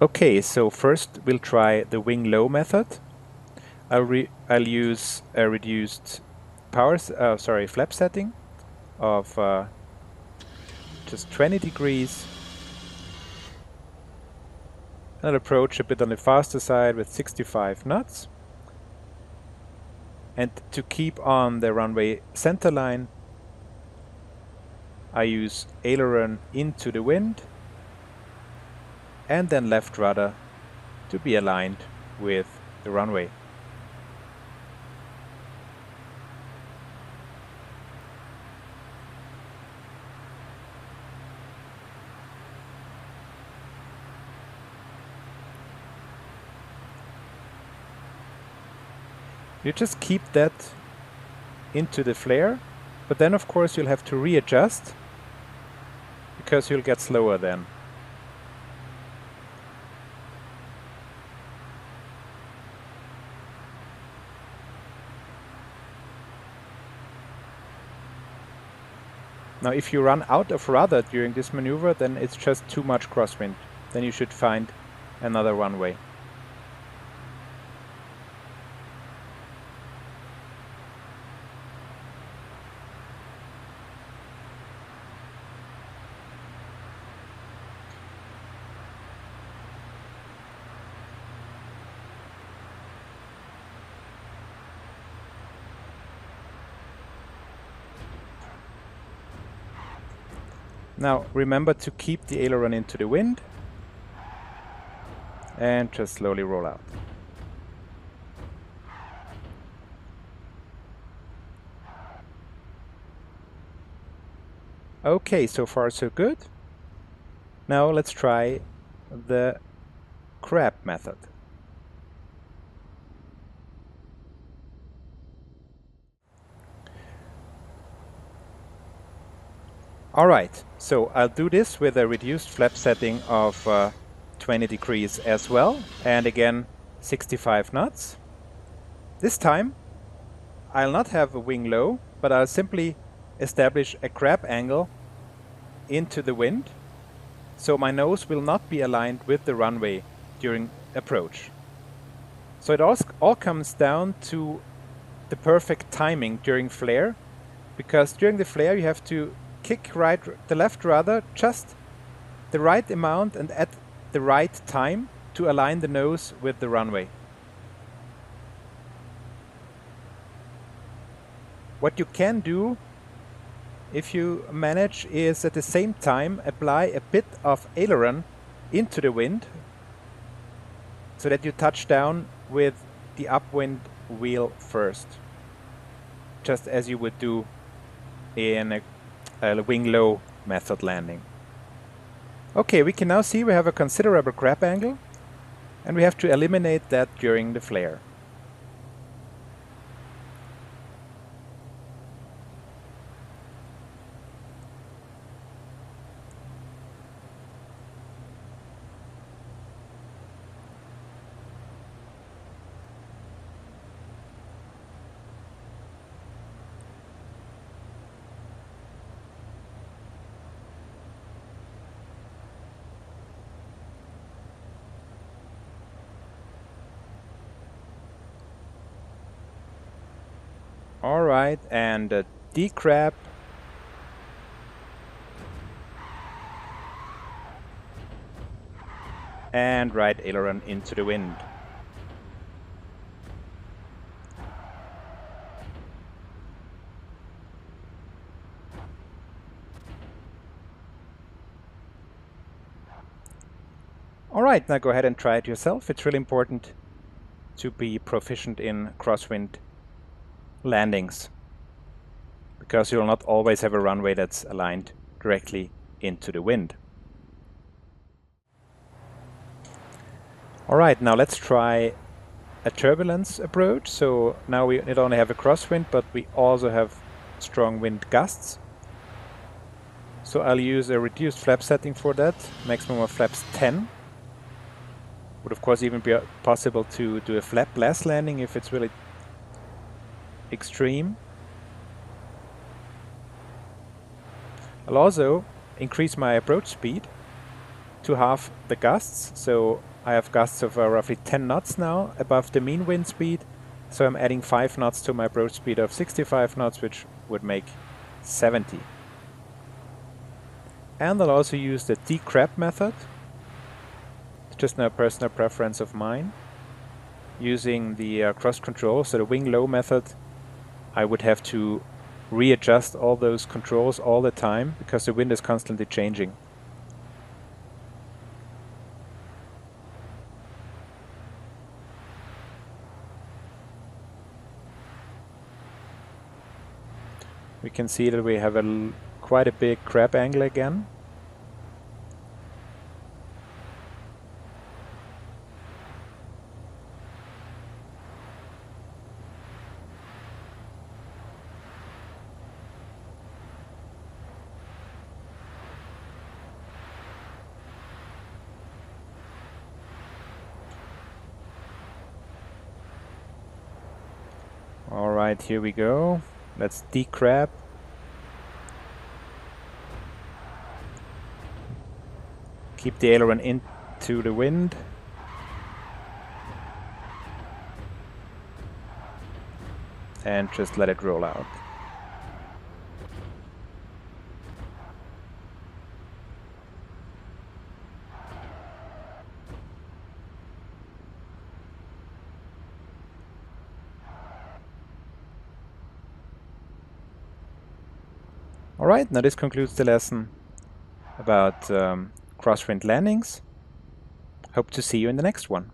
Okay, so first we'll try the wing low method. I'll use a reduced flap setting of just 20 degrees. I'll approach a bit on the faster side with 65 knots. And to keep on the runway center line, I use aileron into the wind and then left rudder to be aligned with the runway. You just keep that into the flare, but then of course you'll have to readjust because you'll get slower then. Now if you run out of rudder during this maneuver, then it's just too much crosswind. Then you should find another runway. Now remember to keep the aileron into the wind and just slowly roll out. Okay, so far so good. Now let's try the crab method. Alright, so I'll do this with a reduced flap setting of 20 degrees as well, and again 65 knots. This time I'll not have a wing low, but I'll simply establish a crab angle into the wind, so my nose will not be aligned with the runway during approach. So it all comes down to the perfect timing during flare, because during the flare you have to kick the left rudder just the right amount and at the right time to align the nose with the runway. What you can do, if you manage, is at the same time apply a bit of aileron into the wind so that you touch down with the upwind wheel first, just as you would do in a wing low method landing. Okay, we can now see we have a considerable crab angle and we have to eliminate that during the flare. Alright, and decrab. And right aileron into the wind. Alright, now go ahead and try it yourself. It's really important to be proficient in crosswind landings, because you'll not always have a runway that's aligned directly into the wind. Alright, now let's try a turbulence approach. So now we not only have a crosswind, but we also have strong wind gusts. So I'll use a reduced flap setting for that, maximum of flaps 10. Would of course even be possible to do a flapless landing if it's really extreme. I'll also increase my approach speed to half the gusts, so I have gusts of roughly 10 knots now above the mean wind speed, so I'm adding 5 knots to my approach speed of 65 knots, which would make 70. And I'll also use the decrab method. It's just a personal preference of mine. Using the cross control, so the wing low method, I would have to readjust all those controls all the time because the wind is constantly changing. We can see that we have quite a big crab angle again. Alright, here we go. Let's decrab. Keep the aileron into the wind. And just let it roll out. Alright, now this concludes the lesson about crosswind landings. Hope to see you in the next one.